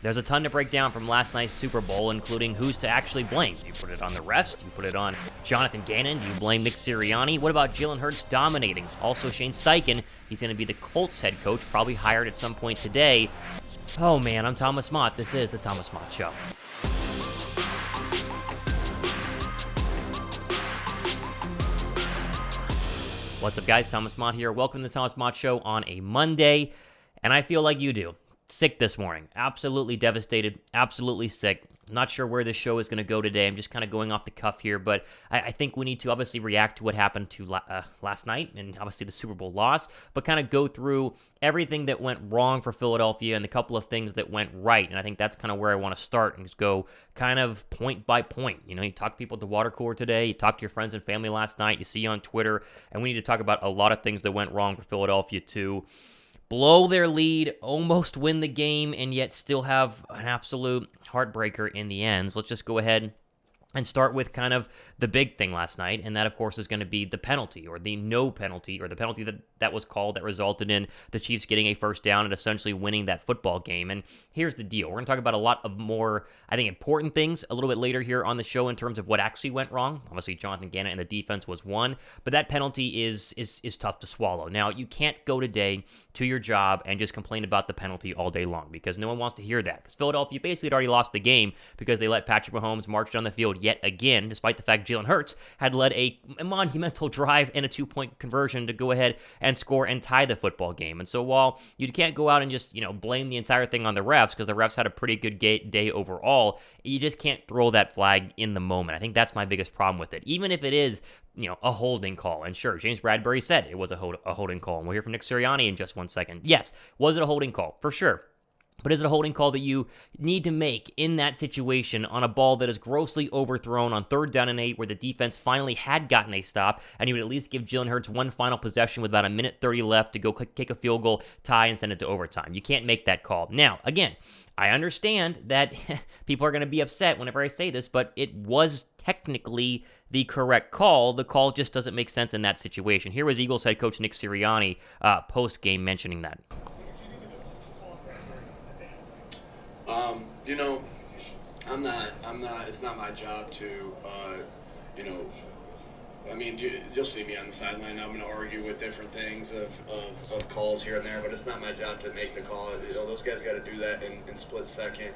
There's a ton to break down from last night's Super Bowl, including who's to actually blame. Do you put it on the refs? Do you put it on Jonathan Gannon? Do you blame Nick Sirianni? What about Jalen Hurts dominating? Also, Shane Steichen, he's going to be the Colts head coach, probably hired at some point today. Oh man, I'm Thomas Mott. This is the Thomas Mott Show. What's up, guys? Thomas Mott here. Welcome to the Thomas Mott Show on a Monday, and I feel like you do. Sick this morning. Absolutely devastated. Absolutely sick. Not sure where this show is going to go today. I'm just kind of going off the cuff here, but I think we need to obviously react to what happened to last night and obviously the Super Bowl loss, but kind of go through everything that went wrong for Philadelphia and the couple of things that went right. And I think that's kind of where I want to start and just go kind of point by point. You know, you talk to people at the water cooler today, you talk to your friends and family last night, you see you on Twitter, and we need to talk about a lot of things that went wrong for Philadelphia too. Blow their lead, almost win the game, and yet still have an absolute heartbreaker in the end. So let's just go ahead and start with kind of the big thing last night, and that, of course, is going to be the penalty, or the no penalty, or the penalty that was called that resulted in the Chiefs getting a first down and essentially winning that football game. And here's the deal. We're going to talk about a lot of more, I think, important things a little bit later here on the show in terms of what actually went wrong. Obviously, Jonathan Gannon and the defense was one, but that penalty is tough to swallow. Now, you can't go today to your job and just complain about the penalty all day long, because no one wants to hear that. Because Philadelphia basically had already lost the game because they let Patrick Mahomes march down the field yet again, despite the fact Jalen Hurts had led a monumental drive and a 2-point conversion to go ahead and score and tie the football game. And so while you can't go out and just, blame the entire thing on the refs, because the refs had a pretty good day overall, you just can't throw that flag in the moment. I think that's my biggest problem with it. Even if it is, a holding call. And sure, James Bradberry said it was a holding call. And we'll hear from Nick Sirianni in just 1 second. Yes, was it a holding call? For sure. But is it a holding call that you need to make in that situation on a ball that is grossly overthrown on 3rd down and 8, where the defense finally had gotten a stop, and you would at least give Jalen Hurts one final possession with about 1:30 left to go kick a field goal, tie, and send it to overtime? You can't make that call. Now, again, I understand that people are going to be upset whenever I say this, but it was technically the correct call. The call just doesn't make sense in that situation. Here was Eagles head coach Nick Sirianni post-game mentioning that. I'm not, it's not my job to, you'll see me on the sideline. I'm going to argue with different things of calls here and there, but it's not my job to make the call. Those guys got to do that in split second,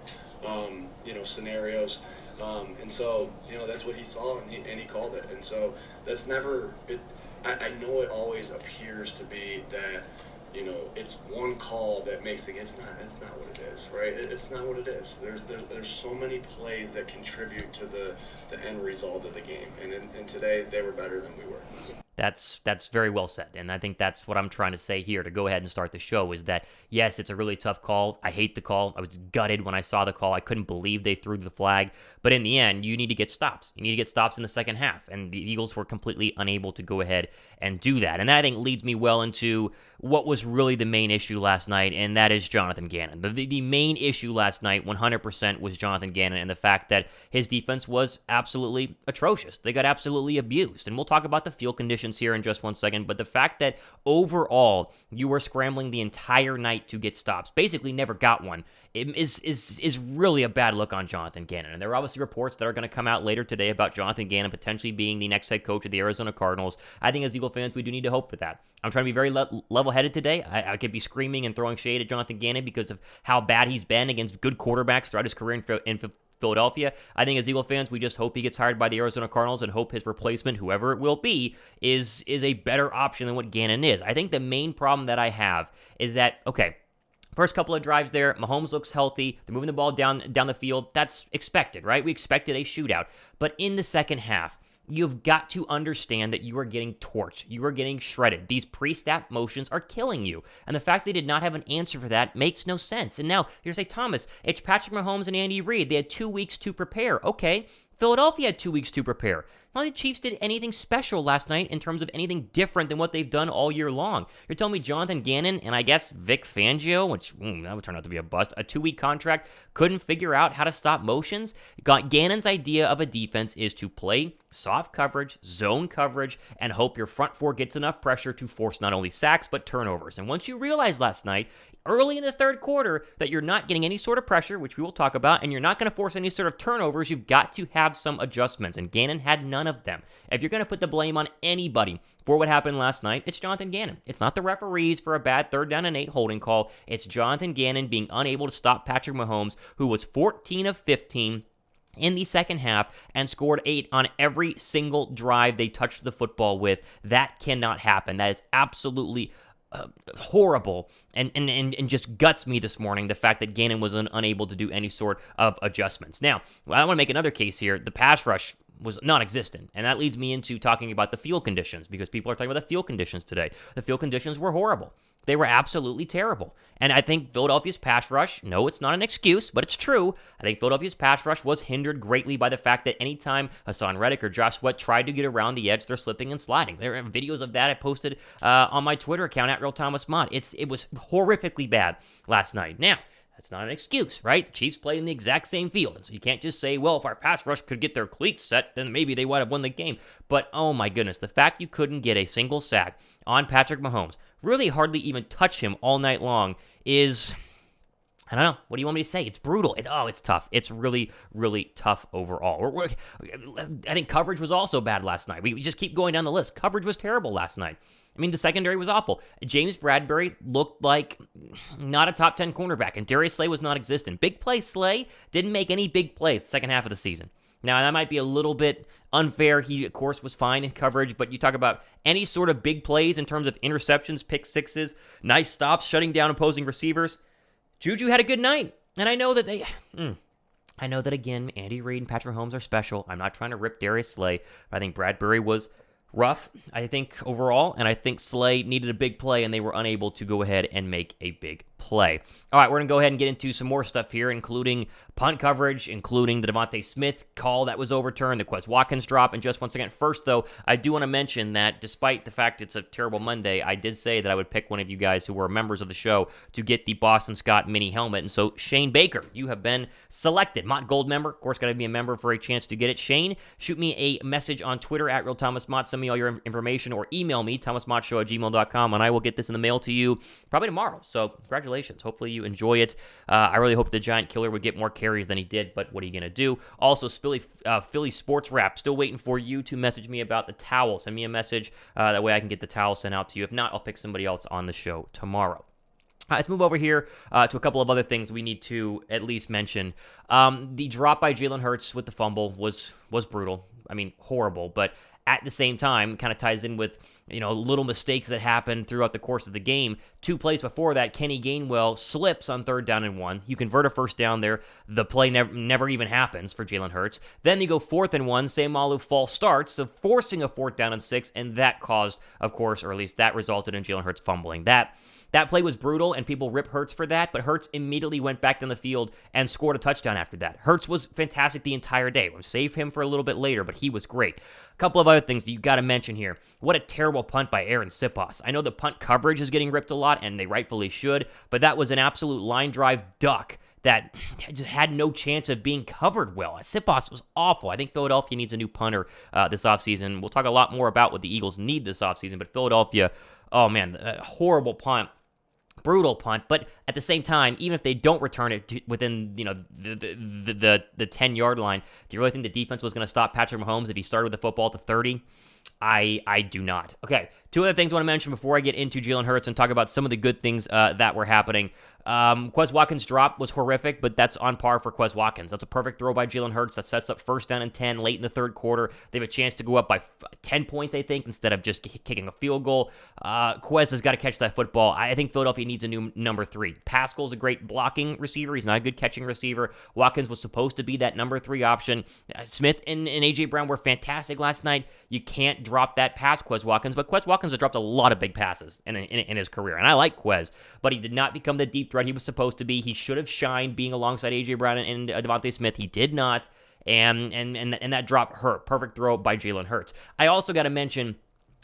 scenarios. And so, that's what he saw, and he called it. And so that's never, I know it always appears to be that, it's one call that makes the game. It's not what it is, right? It's not what it is. There's so many plays that contribute to the end result of the game, and today they were better than we were. That's very well said, and I think that's what I'm trying to say here to go ahead and start the show, is that, yes, it's a really tough call. I hate the call. I was gutted when I saw the call. I couldn't believe they threw the flag, but in the end, you need to get stops. You need to get stops in the second half, and the Eagles were completely unable to go ahead and do that, and that, I think, leads me well into what was really the main issue last night, and that is Jonathan Gannon. The main issue last night, 100%, was Jonathan Gannon and the fact that his defense was absolutely atrocious. They got absolutely abused, and we'll talk about the field conditions here in just 1 second, but the fact that overall you were scrambling the entire night to get stops, basically never got one, is really a bad look on Jonathan Gannon. And there are obviously reports that are going to come out later today about Jonathan Gannon potentially being the next head coach of the Arizona Cardinals. I think as Eagle fans, we do need to hope for that. I'm trying to be very level-headed today. I could be screaming and throwing shade at Jonathan Gannon because of how bad he's been against good quarterbacks throughout his career in Philadelphia. I think as Eagle fans, we just hope he gets hired by the Arizona Cardinals and hope his replacement, whoever it will be, is a better option than what Gannon is. I think the main problem that I have is that, okay, first couple of drives there, Mahomes looks healthy. They're moving the ball down the field. That's expected, right? We expected a shootout. But in the second half, you've got to understand that you are getting torched. You are getting shredded. These pre-snap motions are killing you. And the fact they did not have an answer for that makes no sense. And now, you're going to say, Thomas, it's Patrick Mahomes and Andy Reid. They had 2 weeks to prepare. Okay, Philadelphia had 2 weeks to prepare. Not the Chiefs did anything special last night in terms of anything different than what they've done all year long. You're telling me Jonathan Gannon and I guess Vic Fangio, which that would turn out to be a bust, a 2-week contract, couldn't figure out how to stop motions? Gannon's idea of a defense is to play soft coverage, zone coverage, and hope your front four gets enough pressure to force not only sacks but turnovers. And once you realize last night, early in the third quarter that you're not getting any sort of pressure, which we will talk about, and you're not going to force any sort of turnovers, you've got to have some adjustments, and Gannon had none of them. If you're going to put the blame on anybody for what happened last night, it's Jonathan Gannon. It's not the referees for a bad 3rd down and 8 holding call. It's Jonathan Gannon being unable to stop Patrick Mahomes, who was 14 of 15 in the second half and scored 8 on every single drive they touched the football with. That cannot happen. That is absolutely horrible and just guts me this morning, the fact that Gannon was unable to do any sort of adjustments. Now, I want to make another case here. The pass rush was non-existent, and that leads me into talking about the field conditions, because people are talking about the field conditions today. The field conditions were horrible. They were absolutely terrible. And I think Philadelphia's pass rush, no, it's not an excuse, but it's true. I think Philadelphia's pass rush was hindered greatly by the fact that anytime Hassan Reddick or Josh Sweat tried to get around the edge, they're slipping and sliding. There are videos of that I posted on my Twitter account at RealThomasMott. It was horrifically bad last night. Now, that's not an excuse, right? The Chiefs play in the exact same field, and so you can't just say, well, if our pass rush could get their cleats set, then maybe they would have won the game. But, oh my goodness, the fact you couldn't get a single sack on Patrick Mahomes, really hardly even touch him all night long, is, I don't know, what do you want me to say? It's brutal. It's tough. It's really, really tough overall. I think coverage was also bad last night. We just keep going down the list. Coverage was terrible last night. I mean, the secondary was awful. James Bradberry looked like not a top 10 cornerback, and Darius Slay was non-existent. Big play Slay didn't make any big plays the second half of the season. Now, that might be a little bit unfair. He, of course, was fine in coverage, but you talk about any sort of big plays in terms of interceptions, pick sixes, nice stops, shutting down opposing receivers. Juju had a good night, and I know that I know that, again, Andy Reid and Patrick Mahomes are special. I'm not trying to rip Darius Slay, but I think Bradberry was rough, I think, overall, and I think Slay needed a big play, and they were unable to go ahead and make a big play. All right, we're going to go ahead and get into some more stuff here, including punt coverage, including the Devontae Smith call that was overturned, the Quez Watkins drop, and just once again, first, though, I do want to mention that despite the fact it's a terrible Monday, I did say that I would pick one of you guys who were members of the show to get the Boston Scott mini helmet, and so Shane Baker, you have been selected. Mott Gold member, of course, got to be a member for a chance to get it. Shane, shoot me a message on Twitter at RealThomasMott, send me all your information, or email me, thomasmottshow@gmail.com, and I will get this in the mail to you probably tomorrow, so congratulations. Hopefully you enjoy it. I really hope the Giant Killer would get more carries than he did, but what are you going to do? Also, Philly Sports Wrap, still waiting for you to message me about the towel. Send me a message. That way I can get the towel sent out to you. If not, I'll pick somebody else on the show tomorrow. Let's move over here to a couple of other things we need to at least mention. The drop by Jalen Hurts with the fumble was brutal. I mean, horrible, but at the same time, kind of ties in with, little mistakes that happened throughout the course of the game. 2 plays before that, Kenny Gainwell slips on 3rd down and 1. You convert a first down there. The play never even happens for Jalen Hurts. Then you go 4th and 1. Samalu false starts, so forcing a 4th down and 6, and that caused, of course, or at least that resulted in Jalen Hurts fumbling. That play was brutal, and people rip Hurts for that, but Hurts immediately went back down the field and scored a touchdown after that. Hurts was fantastic the entire day. We'll save him for a little bit later, but he was great. A couple of other things that you got to mention here. What a terrible punt by Aaron Siposs. I know the punt coverage is getting ripped a lot, and they rightfully should, but that was an absolute line drive duck that just had no chance of being covered well. Siposs was awful. I think Philadelphia needs a new punter this offseason. We'll talk a lot more about what the Eagles need this offseason, but Philadelphia, oh man, a horrible punt. Brutal punt, but at the same time, even if they don't return it within the 10-yard line, do you really think the defense was going to stop Patrick Mahomes if he started with the football at the 30? I do not. Okay, 2 other things I want to mention before I get into Jalen Hurts and talk about some of the good things that were happening. Quez Watkins' drop was horrific, but that's on par for Quez Watkins. That's a perfect throw by Jalen Hurts that sets up 1st down and 10 late in the 3rd quarter. They have a chance to go up by 10 points, I think, instead of just kicking a field goal. Quez has got to catch that football. I think Philadelphia needs a new number 3. Pascal's a great blocking receiver. He's not a good catching receiver. Watkins was supposed to be that number 3 option. Smith and A.J. Brown were fantastic last night. You can't drop that past Quez Watkins, but Quez Watkins has dropped a lot of big passes in his career, and I like Quez, but he did not become the deep threat he was supposed to be. He should have shined being alongside A.J. Brown and Devontae Smith. He did not, and that drop hurt. Perfect throw by Jalen Hurts. I also got to mention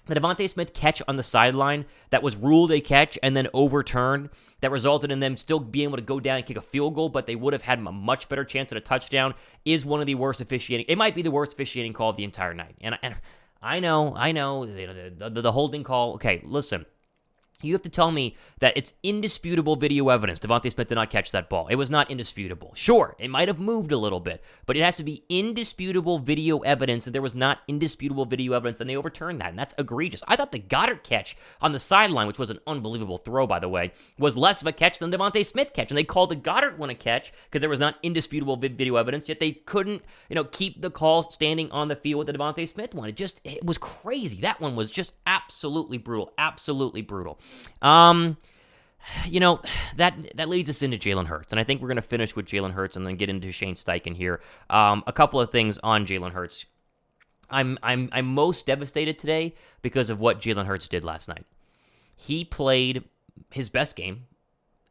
the Devontae Smith catch on the sideline that was ruled a catch and then overturned, that resulted in them still being able to go down and kick a field goal, but they would have had a much better chance at a touchdown, is one of the worst officiating. It might be the worst officiating call of the entire night. And I know, the holding call. Okay, listen. You have to tell me that it's indisputable video evidence Devontae Smith did not catch that ball. It was not indisputable. Sure, it might have moved a little bit, but it has to be indisputable video evidence, and there was not indisputable video evidence, and they overturned that, and that's egregious. I thought the Goddard catch on the sideline, which was an unbelievable throw, by the way, was less of a catch than Devontae Smith catch, and they called the Goddard one a catch because there was not indisputable video evidence, yet they couldn't, keep the call standing on the field with the Devontae Smith one. It was crazy. That one was just absolutely brutal, absolutely brutal. That leads us into Jalen Hurts, and I think we're going to finish with Jalen Hurts and then get into Shane Steichen here. A couple of things on Jalen Hurts. I'm most devastated today because of what Jalen Hurts did last night. He played his best game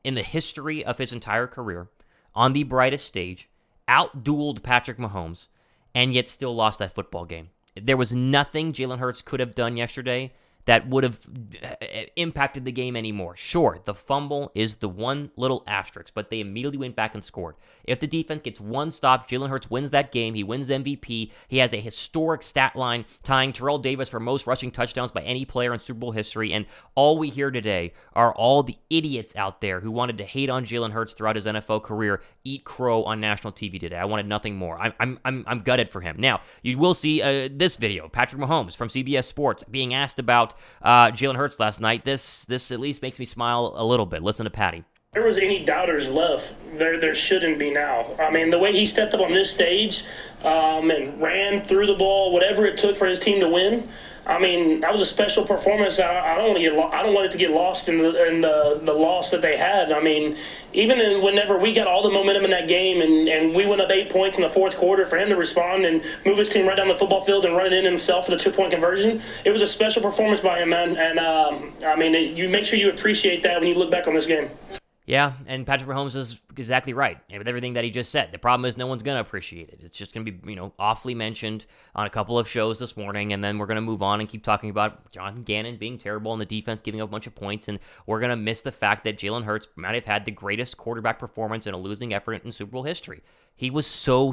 in the history of his entire career on the brightest stage, outdueled Patrick Mahomes, and yet still lost that football game. There was nothing Jalen Hurts could have done yesterday that would have impacted the game anymore. Sure, the fumble is the one little asterisk, but they immediately went back and scored. If the defense gets one stop, Jalen Hurts wins that game. He wins MVP. He has a historic stat line tying Terrell Davis for most rushing touchdowns by any player in Super Bowl history, and all we hear today are all the idiots out there who wanted to hate on Jalen Hurts throughout his NFL career eat crow on national TV today. I wanted nothing more. I'm gutted for him. Now, you will see this video, Patrick Mahomes from CBS Sports being asked about Jalen Hurts last night. This at least makes me smile a little bit. Listen to Patty. If there was any doubters left, there shouldn't be now. I mean, the way he stepped up on this stage and ran through the ball, whatever it took for his team to win, I mean, that was a special performance. I don't want it to get lost in the loss that they had. I mean, even whenever we got all the momentum in that game and we went up 8 points in the fourth quarter, for him to respond and move his team right down the football field and run it in himself for the 2-point conversion, it was a special performance by him, man. And I mean, you make sure you appreciate that when you look back on this game. Yeah, and Patrick Mahomes is exactly right with everything that he just said. The problem is no one's going to appreciate it. It's just going to be, awfully mentioned on a couple of shows this morning, and then we're going to move on and keep talking about Jonathan Gannon being terrible and the defense giving up a bunch of points, and we're going to miss the fact that Jalen Hurts might have had the greatest quarterback performance in a losing effort in Super Bowl history. He was so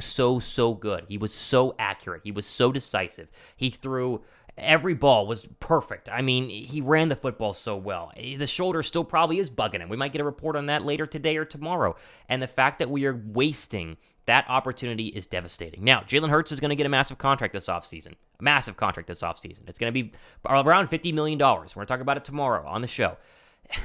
good. He was so accurate. He was so decisive. He threw... Every ball was perfect. I mean, he ran the football so well. The shoulder still probably is bugging him. We might get a report on that later today or tomorrow. And the fact that we are wasting that opportunity is devastating. Now, Jalen Hurts is going to get a massive contract this offseason. A massive contract this offseason. It's going to be around $50 million. We're going to talk about it tomorrow on the show.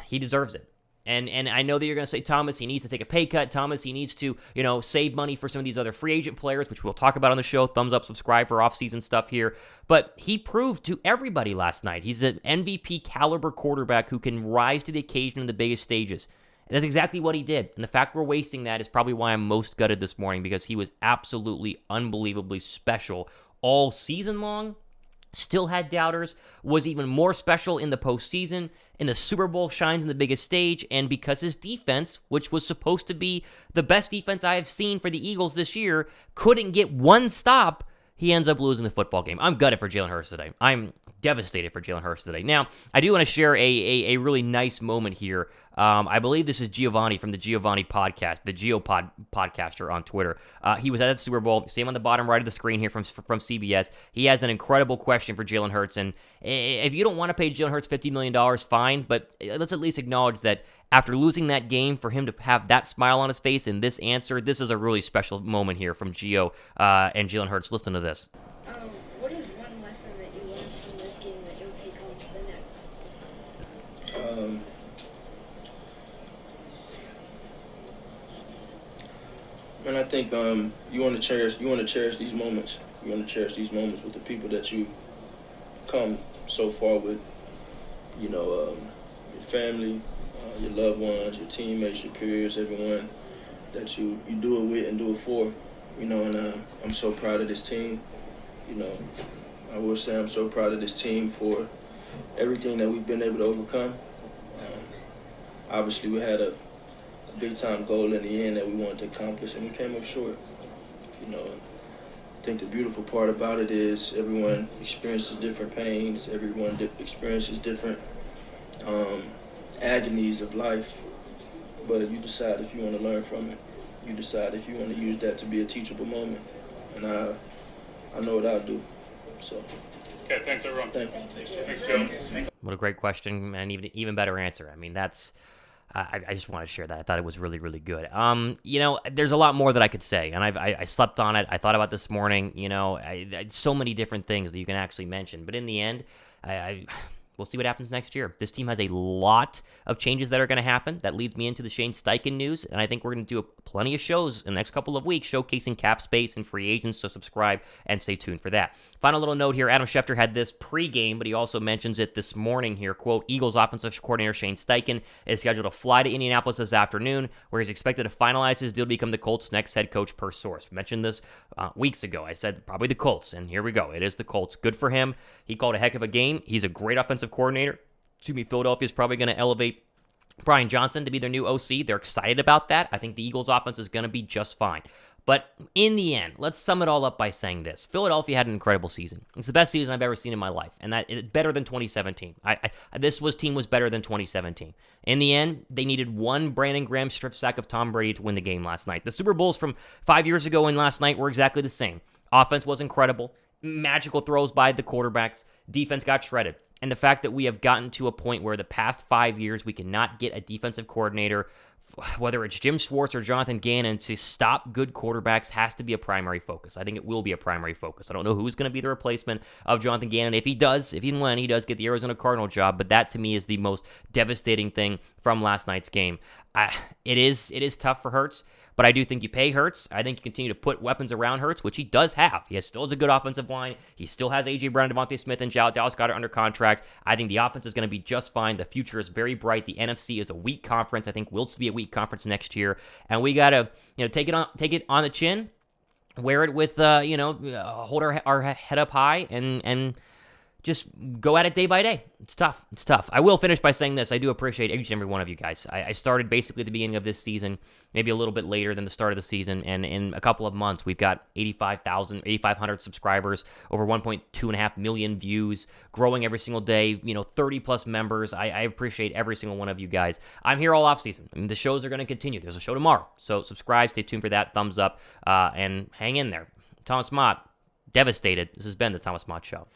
He deserves it. And I know that you're going to say, Thomas, he needs to take a pay cut. Thomas, he needs to, save money for some of these other free agent players, which we'll talk about on the show. Thumbs up, subscribe for off-season stuff here. But he proved to everybody last night he's an MVP caliber quarterback who can rise to the occasion in the biggest stages. And that's exactly what he did. And the fact we're wasting that is probably why I'm most gutted this morning, because he was absolutely, unbelievably special all season long. Still had doubters, was even more special in the postseason. In the Super Bowl, shines in the biggest stage, and because his defense, which was supposed to be the best defense I have seen for the Eagles this year, couldn't get one stop, he ends up losing the football game. I'm gutted for Jalen Hurts today. I'm devastated for Jalen Hurts today. Now, I do want to share a really nice moment here. I believe this is Giovanni from the Giovanni podcast, the GeoPod podcaster on Twitter. He was at the Super Bowl. See him on the bottom right of the screen here from CBS. He has an incredible question for Jalen Hurts. And if you don't want to pay Jalen Hurts $50 million, fine. But let's at least acknowledge that after losing that game, for him to have that smile on his face and this answer, this is a really special moment here from Gio and Jalen Hurts. Listen to this. What is one lesson that you learned from this game that you'll take on to the next? Man, I think you want to cherish these moments. You want to cherish these moments with the people that you've come so far with. Your family, your loved ones, your teammates, your peers, everyone that you do it with and do it for. And I'm so proud of this team. I will say I'm so proud of this team for everything that we've been able to overcome. Obviously, we had a big-time goal in the end that we wanted to accomplish, and we came up short. I think the beautiful part about it is everyone experiences different pains. Everyone experiences different agonies of life, but you decide if you want to learn from it. You decide if you want to use that to be a teachable moment, and I know what I'll do. So Okay, thanks, everyone. Thanks, Joe. What a great question and even better answer. I mean, that's I just want to share that. I thought it was really, really good. There's a lot more that I could say, and I slept on it. I thought about this morning. So many different things that you can actually mention, but in the end, we'll see what happens next year. This team has a lot of changes that are going to happen. That leads me into the Shane Steichen news, and I think we're going to do plenty of shows in the next couple of weeks showcasing cap space and free agents, so subscribe and stay tuned for that. Final little note here, Adam Schefter had this pregame, but he also mentions it this morning here, quote, Eagles offensive coordinator Shane Steichen is scheduled to fly to Indianapolis this afternoon, where he's expected to finalize his deal to become the Colts' next head coach per source. We mentioned this weeks ago. I said probably the Colts, and here we go. It is the Colts. Good for him. He called a heck of a game. He's a great offensive coordinator. Philadelphia is probably going to elevate Brian Johnson to be their new OC. They're excited about that. I think the Eagles offense is going to be just fine. But in the end, let's sum it all up by saying this. Philadelphia had an incredible season. It's the best season I've ever seen in my life, and that it's better than 2017. This team was better than 2017. In the end, they needed one Brandon Graham strip sack of Tom Brady to win the game last night. The Super Bowls from 5 years ago and last night were exactly the same. Offense was incredible. Magical throws by the quarterbacks. Defense got shredded. And the fact that we have gotten to a point where the past 5 years we cannot get a defensive coordinator, whether it's Jim Schwartz or Jonathan Gannon, to stop good quarterbacks has to be a primary focus. I think it will be a primary focus. I don't know who's going to be the replacement of Jonathan Gannon. If and when he does get the Arizona Cardinal job, but that to me is the most devastating thing from last night's game. It is tough for Hurts. But I do think you pay Hurts. I think you continue to put weapons around Hurts, which he does have. He still has a good offensive line. He still has A.J. Brown, Devontae Smith, and Dallas Goedert under contract. I think the offense is going to be just fine. The future is very bright. The NFC is a weak conference. I think we'll be a weak conference next year. And we got to take it on the chin, wear it with, hold our head up high and just go at it day by day. It's tough. I will finish by saying this. I do appreciate each and every one of you guys. I started basically at the beginning of this season, maybe a little bit later than the start of the season, and in a couple of months, we've got 8,500 subscribers, over 1.25 million views, growing every single day, 30-plus members. I appreciate every single one of you guys. I'm here all offseason. The shows are going to continue. There's a show tomorrow, so subscribe, stay tuned for that, thumbs up, and hang in there. Thomas Mott, devastated. This has been the Thomas Mott Show.